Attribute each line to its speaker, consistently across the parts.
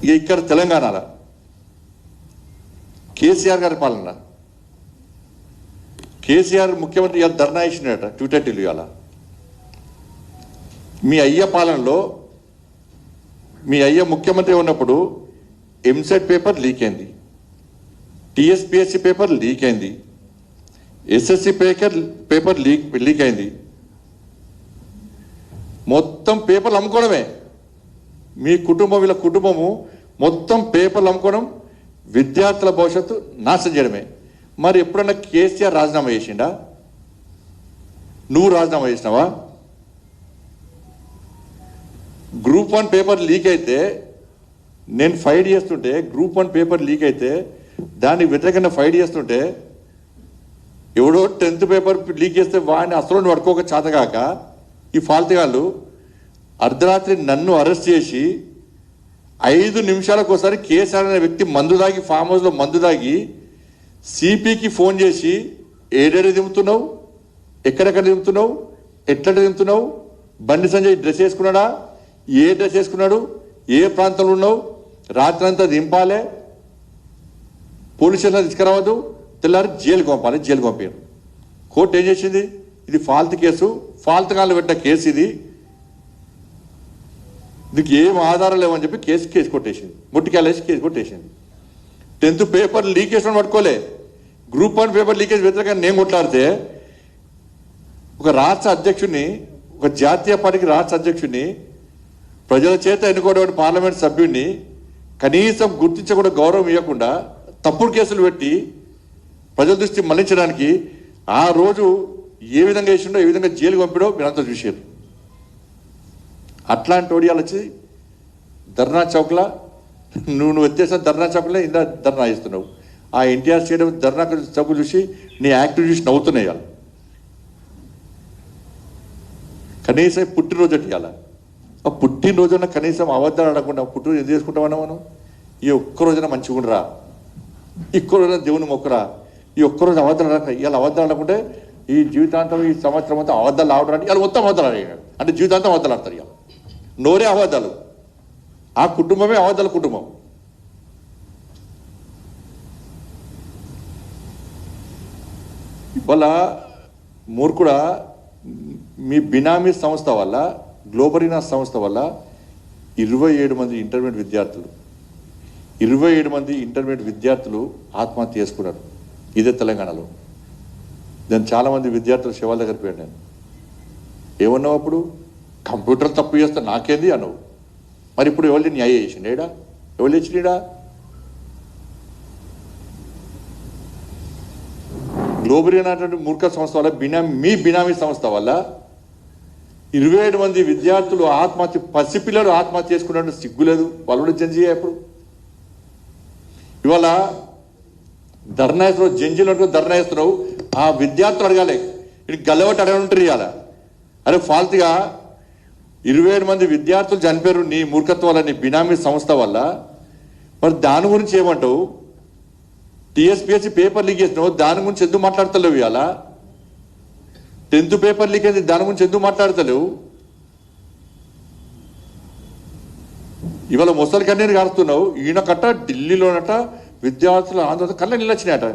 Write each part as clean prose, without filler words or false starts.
Speaker 1: ఇక్కడ తెలంగాణలో కేసీఆర్ గారి పాలన, కేసీఆర్ ముఖ్యమంత్రి ఇలా ధర్నా ఇచ్చినట ట్విట్టర్ ఇవాళ. మీ అయ్య పాలనలో మీ అయ్య ముఖ్యమంత్రి ఉన్నప్పుడు ఎంసెట్ పేపర్ లీక్ అయింది, టీఎస్పీఎస్సీ పేపర్ లీక్ అయింది, ఎస్ఎస్సి పేపర్ లీక్ అయింది. మొత్తం పేపర్లు అమ్ముకోవడమే. మీ కుటుంబం, వీళ్ళ కుటుంబము మొత్తం పేపర్లు అమ్ముకోవడం, విద్యార్థుల భవిష్యత్తు నాశనం చేయడమే. మరి ఎప్పుడన్నా కేసీఆర్ రాజీనామా చేసిండా? నువ్వు రాజీనామా చేసినావా? గ్రూప్ 1 పేపర్ లీక్ అయితే నేను ఫైట్ చేస్తుంటే, గ్రూప్ 1 పేపర్ లీక్ అయితే దానికి వ్యతిరేకంగా ఫైట్ చేస్తుంటే, ఎవడో 10th పేపర్ లీక్ చేస్తే వాడిని అసలు పడుకోక చేతగాక ఈ ఫాల్తుగాళ్ళు అర్ధరాత్రి నన్ను అరెస్ట్ చేసి 5 నిమిషాలకు ఒకసారి కేసీఆర్ అనే వ్యక్తి మందు దాగి, ఫామ్ హౌస్లో మందు దాగి సిపికి ఫోన్ చేసి ఏడేడు దింపుతున్నావు, ఎక్కడెక్కడ దింపుతున్నావు, ఎట్లా దింపుతున్నావు, బండి సంజయ్ డ్రెస్ వేసుకున్నాడా, ఏ డ్రెస్ వేసుకున్నాడు, ఏ ప్రాంతంలో ఉన్నావు, రాత్రి అంతా దింపాలే, పోలీస్ స్టేషన్లో తీసుకురావద్దు, తెల్లారి జైలుకి పంపాలి. జైలుకి పంపారు. కోర్టు ఏం చేసింది? ఇది ఫాల్తు కేసు, ఫాల్తు కాళ్ళు పెట్టిన కేసు, ఇది దీనికి ఏం ఆధారం లేవని చెప్పి కేసు కొట్టేసింది. ముట్టికాలేసి కేసు కొట్టేసింది. 10th పేపర్ లీకేజ్ పట్టుకోలే, గ్రూప్ 1 పేపర్ లీకేజ్ వ్యతిరేకంగా నేను కొట్లాడితే ఒక రాష్ట్ర అధ్యక్షుడిని, ఒక జాతీయ పార్టీకి రాష్ట్ర అధ్యక్షుడిని, ప్రజల చేత ఎన్నుకోవడం పార్లమెంట్ సభ్యుడిని కనీసం గుర్తించకుండా, గౌరవం ఇవ్వకుండా తప్పుడు కేసులు పెట్టి ప్రజల దృష్టి మళ్లించడానికి ఆ రోజు ఏ విధంగా వేసిండో, ఏ విధంగా జైలుకి పంపిడో మీరంతా చూశారు. అట్లాంటి ఓడియాలు వచ్చి ధర్నా చౌక్లా నువ్వు వచ్చేసిన ధర్నా చౌక్లో ఇందా ధర్నా చేస్తున్నావు. ఆ ఎన్టీఆర్ స్టేడియం ధర్నా చౌక్ చూసి నీ యాక్టివ్ చూసి నవ్వుతున్నాయి. వాళ్ళు కనీసం పుట్టినరోజు ఇవ్వాల. ఆ పుట్టినరోజున కనీసం అబద్ధాలు ఆడకుండా పుట్టినరోజు ఎందుకు చేసుకుంటామన్నా మనం? ఈ ఒక్కరోజున మంచిగా ఉండరా, ఒక్క రోజున దేవుని మొక్కరా, ఈ ఒక్కరోజు అబద్ధాలు ఆడక, ఇవాళ అబద్ధాలు ఆడకుంటే ఈ జీవితాంతం, ఈ సంవత్సరం అంతా అబద్ధాలు ఆడడానికి ఇవాళ మొత్తం అబద్ధాలు ఆడాడు అంటే జీవితాంతం అబద్ధాలు ఆడతారు. ఇవాళ నోరే అబద్ధాలు, ఆ కుటుంబమే అబద్ధాల కుటుంబం. వాళ్ళ మూర్ఖుడా, మీ బినామీ సంస్థ వల్ల, గ్లోబరీనా సంస్థ వల్ల 27 మంది ఇంటర్మీడియట్ విద్యార్థులు 27 మంది ఇంటర్మీడియట్ విద్యార్థులు ఆత్మహత్య చేసుకున్నారు. ఇదే తెలంగాణలో. నేను చాలామంది విద్యార్థులు శివాల దగ్గరికి పోయాను. నేను ఏమన్నావు అప్పుడు? కంప్యూటర్ తప్పు చేస్తే నాకేంది అన్నావు. మరి ఇప్పుడు ఎవరిని న్యాయ చేసిండేడా? ఎవరు తెచ్చినాడా? గ్లోబరీ అనేటువంటి మూర్ఖ సంస్థ వల్ల, మీ బినామీ సంస్థ వల్ల 27 మంది విద్యార్థులు ఆత్మహత్య, పసిపిల్లలు ఆత్మహత్య చేసుకున్నట్టు సిగ్గులేదు? వాళ్ళు కూడా జంజీ ఎప్పుడు? ఇవాళ ధర్నా వేస్తున్నావు, జంజీలు అంటూ ధర్నా వేస్తున్నావు. ఆ విద్యార్థులు అడగాలి, ఇది గల్లబట్టి అడగంటారు. ఇవాళ అరే ఫాల్తుగా 27 మంది విద్యార్థులు చనిపోయారు నీ మూర్ఖత్వం వల్ల, నీ బినామీ సంస్థ వల్ల. మరి దాని గురించి ఏమంటావు? టీఎస్పీఎస్సీ పేపర్ లీక్ చేసినావు, దాని గురించి ఎందుకు మాట్లాడతలేవు? ఇవాళ 10th పేపర్ లీక్ అయింది, దాని గురించి ఎందుకు మాట్లాడతలేవు? ఇవాళ ముసలి కన్నీరు కారుతున్నావు. ఈయన కట్ట ఢిల్లీలోనట విద్యార్థుల ఆందోళన కళ్ళ నిలచ్చినాయట.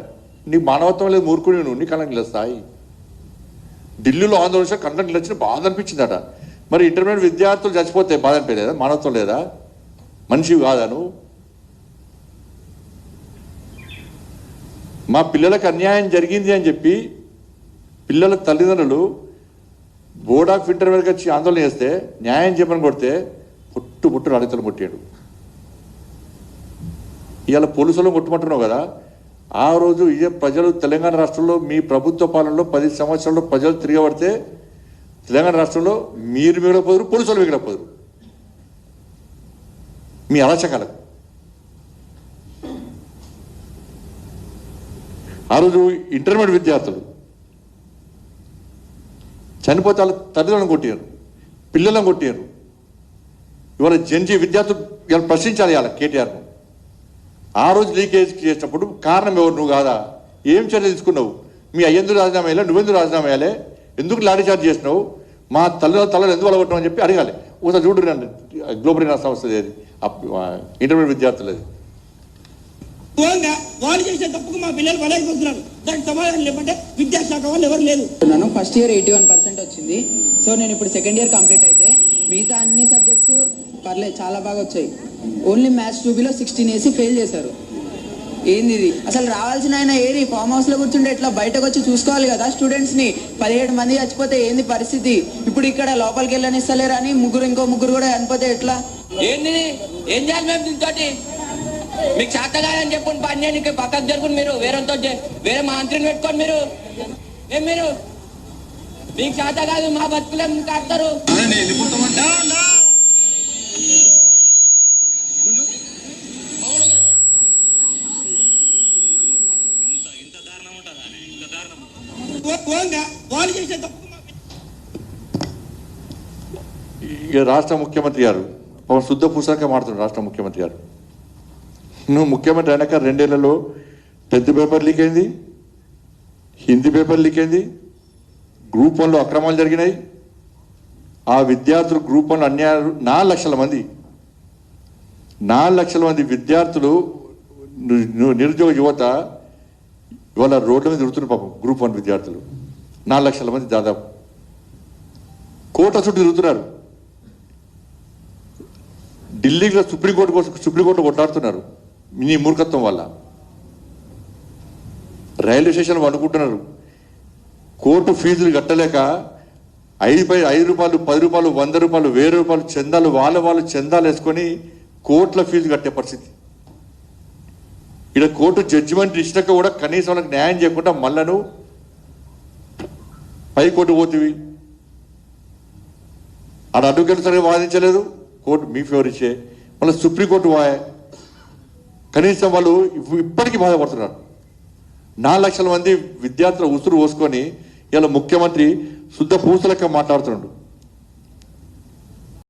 Speaker 1: నీకు మానవత్వం లేదు, మూర్ఖుడి నువ్వు, నీ కళ్ళ నిలుస్తాయి. ఢిల్లీలో ఆందోళన కళ్ళ నిలచిన బాధ అనిపించిందట. మరి ఇంటర్మీడియట్ విద్యార్థులు చచ్చిపోతే బాధ అనిపించలేదా? మానవత్వం లేదా? మనిషివి కాదా నువ్వు? మా పిల్లలకు అన్యాయం జరిగింది అని చెప్పి పిల్లల తల్లిదండ్రులు బోర్డ్ ఆఫ్ ఇంటర్మీడియట్కి వచ్చి ఆందోళన చేస్తే, న్యాయం చెప్పని కొడితే పుట్టు అడితలు కొట్టాడు. ఇవాళ పోలీసులను కొట్టుమంటున్నావు కదా. ఆ రోజు ఇదే ప్రజలు తెలంగాణ రాష్ట్రంలో మీ ప్రభుత్వ పాలనలో 10 సంవత్సరాల్లో ప్రజలు తిరగబడితే తెలంగాణ రాష్ట్రంలో మీరు మిగలపోదురు, పోలీసులు మిగలపోదురు. మీ అరాచకాలకు ఆ రోజు ఇంటర్మీడియట్ విద్యార్థులు చనిపోతే వాళ్ళ తల్లిదండ్రులను కొట్టారు, పిల్లలను కొట్టారు. ఇవాళ జంజీ విద్యార్థులు ఇవాళ ప్రశ్నించాలి ఇవాళ కేటీఆర్ను. ఆ రోజు లీకేజ్ చేసినప్పుడు కారణం ఎవరు? నువ్వు కాదా? ఏం చర్య తీసుకున్నావు? మీ అయ్యందుకు రాజీనామా వేయాలి, నువ్వెందుకు రాజీనామా వేయాలి, ఎందుకు లాఠీ చార్జ్ చేసినావు, మా తల్లులు ఎందుకు అలగొట్టడం అని చెప్పి అడగాలి. ఒకసారి చూడండి గ్లోబల్ నా సంస్థ అది ఇంటర్మీడియట్ విద్యార్థులది.
Speaker 2: వాళ్ళు చేసే తప్పుకు మా పిల్లలు బలైపోతున్నారు. దానికి సమాధానం లేకుంటే విద్యాశాఖ వాళ్ళు ఎవరు లేదు.
Speaker 3: నన్ను ఫస్ట్ ఇయర్ 81% వచ్చింది. సో నేను ఇప్పుడు సెకండ్ ఇయర్ కంప్లీట్ అయితే మిగతా అన్ని సబ్జెక్ట్స్ పర్లేదు, చాలా బాగా వచ్చాయి. ఓన్లీ మ్యాథ్స్ 2Bలో 16 వేసి ఫెయిల్ చేశారు. ఏంది ఇది? అసలు రావాల్సిన ఆయన ఏరి ఫామ్ హౌస్ లో కూర్చుంటే ఎట్లా బయటకు వచ్చి చూసుకోవాలి కదా స్టూడెంట్స్ ని. 17 మంది చచ్చిపోతే ఏంది పరిస్థితి? ఇప్పుడు ఇక్కడ లోపలికి వెళ్ళనిస్తలేరు అని ఇంకో ముగ్గురు కూడా చనిపోతే ఎట్లా?
Speaker 4: ఏంది ఏం చేయాలి మేము దీంతో? మీకు చేత కాదని చెప్పుకుని పని చేయండి, పక్కకు జరుపుని మీరు వేరే మంత్రిని పెట్టుకోండి. మీరు మీకు చేత కాదు, మా బతుకులే కాస్తారు.
Speaker 2: వాళ్ళు చేసే తప్పుకు
Speaker 1: ఇక రాష్ట్ర ముఖ్యమంత్రి గారు శుద్ధ పుస్తకంగా మాడుతున్నాడు. రాష్ట్ర ముఖ్యమంత్రి గారు నువ్వు ముఖ్యమంత్రి అయినాక 2 ఏళ్లలో 10th పేపర్ లీక్ అయింది, హిందీ పేపర్ లీక్ అయింది, గ్రూప్ 1లో అక్రమాలు జరిగినాయి. ఆ విద్యార్థులు గ్రూప్ 1 అన్యాయాలు 4 లక్షల మంది విద్యార్థులు నిరుద్యోగ యువత ఇవాళ రోడ్ల మీద తిరుగుతున్నారు. పాపం గ్రూప్ 1 విద్యార్థులు 4 లక్షల మంది దాదాపు కోట చుట్టూ తిరుగుతున్నారు. ఢిల్లీలో సుప్రీంకోర్టు కొట్లాడుతున్నారు నీ మూర్ఖత్వం వల్ల. Railway station వండుకుంటున్నారు. కోర్టు ఫీజులు కట్టలేక 5 రూపాయలు 10 రూపాయలు 100 రూపాయలు 1000 రూపాయలు చందాలు వాళ్ళు చందాలు వేసుకొని కోర్టుల ఫీజు కట్టే పరిస్థితి. ఇక్కడ కోర్టు జడ్జిమెంట్ ఇచ్చినాక కూడా కనీసం వాళ్ళకి న్యాయం చేయకుండా మళ్ళను హైకోర్టు పోతివి. ఆడ అడ్వకేట్ సరిగా వాదించలేదు, కోర్టు మీ ఫేవర్ ఇచ్చే మళ్ళీ సుప్రీంకోర్టు వాయే. కనీసం వాళ్ళు ఇప్పటికీ బాధపడుతున్నారు. 4 లక్షల మంది విద్యార్థుల ఉసురు పోసుకొని ఇలా ముఖ్యమంత్రి శుద్ధ పూసలక్క మాట్లాడుతున్నాడు.